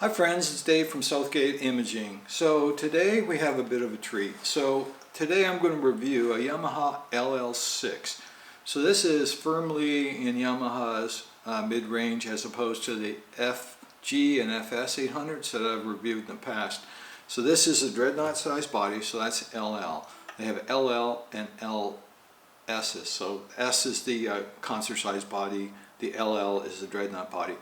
Hi friends, it's Dave from Southgate Imaging. So today we have a bit of a treat. So today I'm going to review a Yamaha LL6. So this is firmly in Yamaha's mid-range as opposed to the FG and FS 800s that I've reviewed in the past. So this is a dreadnought size body, so that's LL. They have LL and LS's. So S is the concert size body, the LL is the dreadnought body.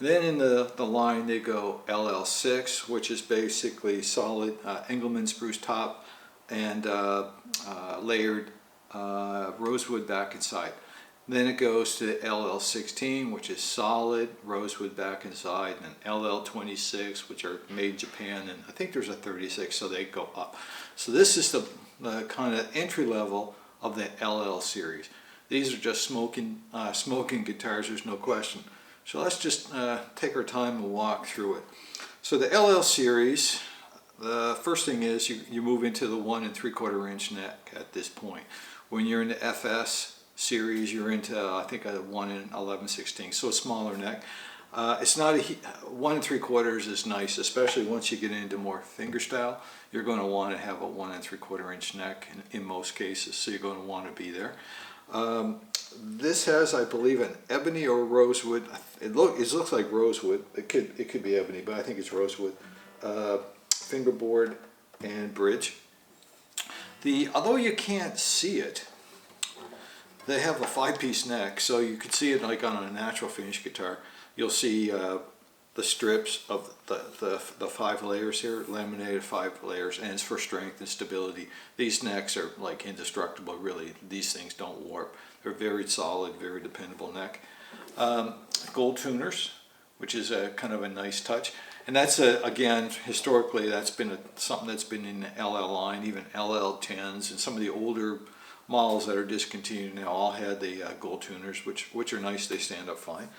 Then in the line they go LL6, which is basically solid Engelmann spruce top and layered rosewood back and side. Then it goes to LL16, which is solid rosewood back and side, and LL26, which are made in Japan, and I think there's a 36, so they go up. So this is the kind of entry level of the LL series. These are just smoking guitars, there's no question. So let's just take our time and walk through it. So the LL series, the first thing is you move into the 1 3/4 inch neck at this point. When you're in the FS series, you're into I think a 1 11/16, so a smaller neck. It's not a 1 3/4 is nice, especially once you get into more fingerstyle. You're going to want to have a 1 3/4 inch neck in most cases, so you're going to want to be there. This has, I believe, an ebony or rosewood. It looks like rosewood. It could be ebony, but I think it's rosewood. Fingerboard and bridge. Although you can't see it, they have a 5-piece neck, so you could see it like on a natural finish guitar. You'll see the strips of the 5 layers here, laminated 5 layers, and it's for strength and stability. These necks are like indestructible, really. These things don't warp. They're very solid, very dependable neck. Gold tuners, which is a kind of a nice touch. And that's, again, historically, that's been something that's been in the LL line, even LL10s, and some of the older models that are discontinued now all had the gold tuners, which are nice. They stand up fine.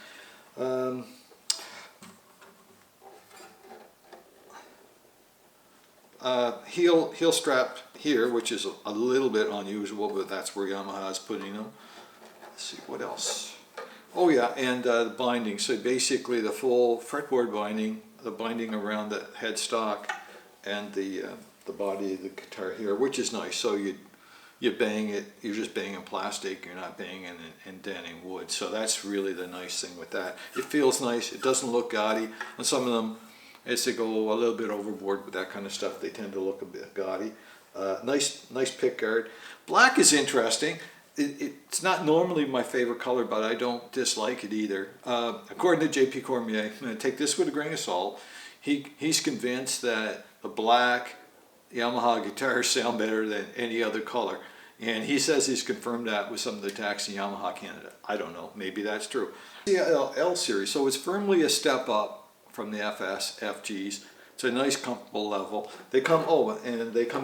Heel strap here, which is a little bit unusual, but that's where Yamaha is putting them. Let's see what else. Oh yeah, and the binding. So basically the full fretboard binding, the binding around the headstock, and the body of the guitar here, which is nice. So you bang it, you're just banging plastic, you're not banging and denting wood. So that's really the nice thing with that. It feels nice, it doesn't look gaudy. On some of them, as they go a little bit overboard with that kind of stuff, they tend to look a bit gaudy. Nice pick guard. Black is interesting. It's not normally my favorite color, but I don't dislike it either. According to J.P. Cormier, I'm going to take this with a grain of salt. He's convinced that the black Yamaha guitars sound better than any other color. And he says he's confirmed that with some of the attacks in Yamaha Canada. I don't know, maybe that's true. The L series, so it's firmly a step up from the FS, FGs. It's a nice comfortable level. They come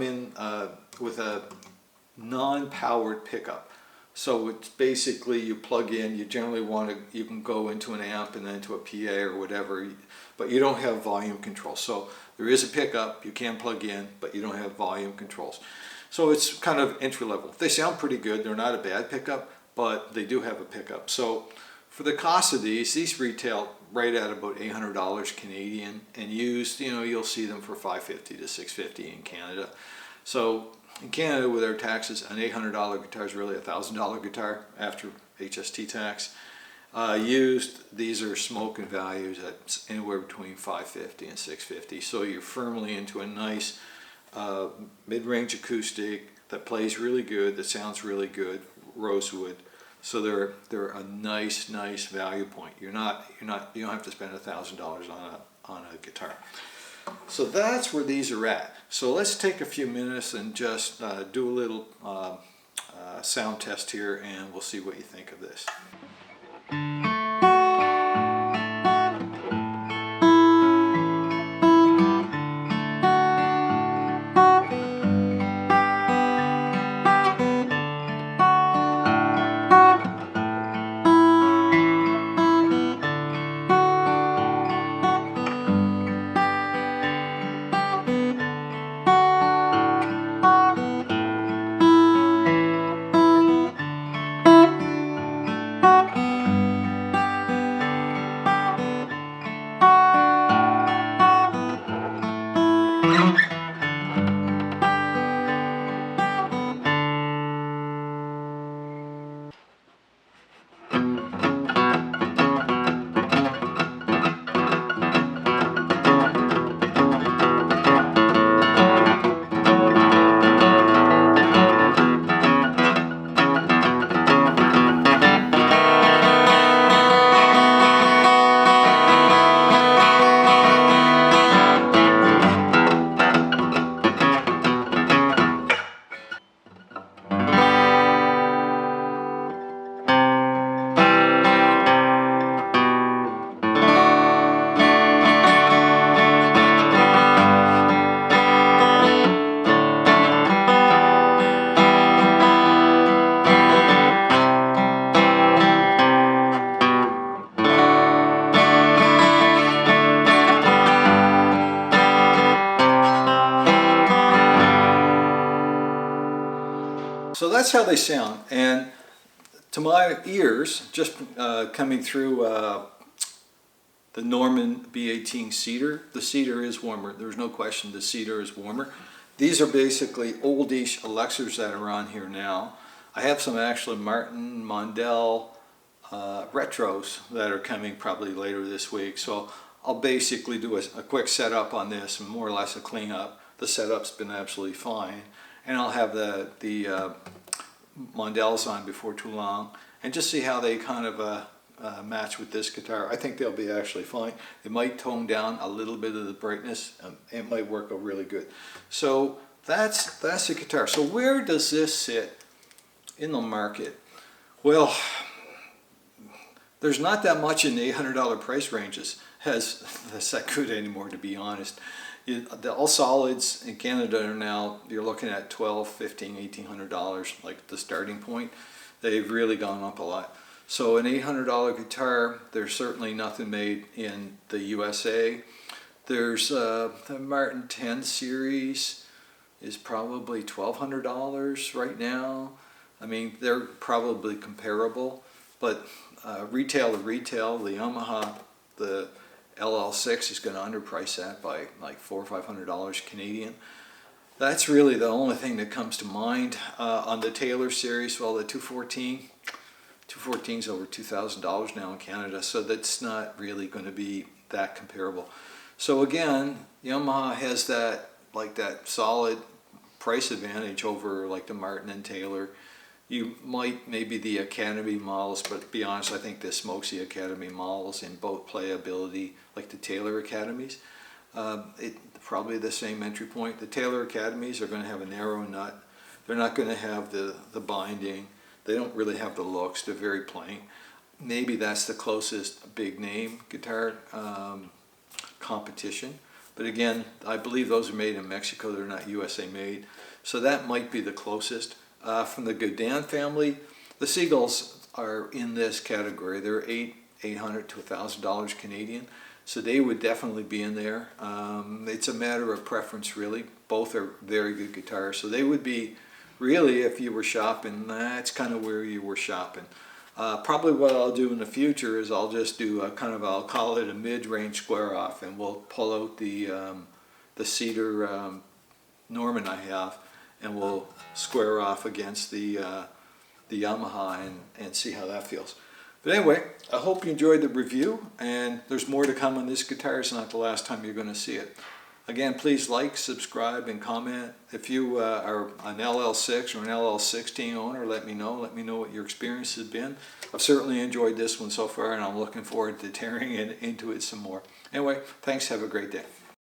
in with a non-powered pickup. So it's basically you plug in, you generally you can go into an amp and then to a PA or whatever, but you don't have volume control. So there is a pickup, you can plug in, but you don't have volume controls. So it's kind of entry level. They sound pretty good, they're not a bad pickup, but they do have a pickup. So for the cost of these retail right at about $800 Canadian, and used, you'll see them for $550 to $650 in Canada. So in Canada, with their taxes, an $800 guitar is really a $1,000 guitar after HST tax. Used, these are smoking values at anywhere between $550 and $650. So you're firmly into a nice mid-range acoustic that plays really good, that sounds really good, rosewood. So they're a nice value point. You don't have to spend $1,000 on a guitar. So that's where these are at. So let's take a few minutes and just do a little sound test here, and we'll see what you think of this. So that's how they sound, and to my ears, just coming through the Norman B18 cedar, the cedar is warmer. There's no question the cedar is warmer. These are basically oldish Alexas that are on here now. I have some actually Martin Mondell retros that are coming probably later this week. So I'll basically do a quick setup on this and more or less a cleanup. The setup's been absolutely fine. And I'll have the Mondells on before too long and just see how they kind of match with this guitar. I think they'll be actually fine. It might tone down a little bit of the brightness. It might work out really good. So that's the guitar. So where does this sit in the market? Well, there's not that much in the $800 price ranges that's that good anymore, to be honest. The all solids in Canada are now, you're looking at $1,200, $1,500, $1,800, like the starting point. They've really gone up a lot. So an $800 guitar, there's certainly nothing made in the USA. There's the Martin 10 series is probably $1,200 right now. I mean, they're probably comparable, but retail to retail, the Yamaha, the LL6 is going to underprice that by like $400 or $500 Canadian. That's really the only thing that comes to mind. On the Taylor series, well, the 214 is over $2,000 now in Canada, so that's not really going to be that comparable. So again, Yamaha has that solid price advantage over like the Martin and Taylor. You might maybe the Academy models, but to be honest, I think this smokes the Academy models in both playability, like the Taylor Academies. Probably the same entry point. The Taylor Academies are going to have a narrow nut. They're not going to have the binding. They don't really have the looks. They're very plain. Maybe that's the closest big name guitar competition. But again, I believe those are made in Mexico. They're not USA made. So that might be the closest. From the Godin family, the Seagulls are in this category. They're $800 to $1,000 Canadian, so they would definitely be in there. It's a matter of preference, really. Both are very good guitars, so they would be really, if you were shopping, that's kind of where you were shopping. Probably what I'll do in the future is I'll just do a kind of, I'll call it a mid-range square off, and we'll pull out the cedar Norman I have, and we'll square off against the Yamaha and see how that feels. But anyway, I hope you enjoyed the review, and there's more to come on this guitar. It's not the last time you're going to see it. Again, please like, subscribe, and comment. If you are an LL6 or an LL16 owner, let me know. Let me know what your experience has been. I've certainly enjoyed this one so far, and I'm looking forward to tearing into it some more. Anyway, thanks. Have a great day.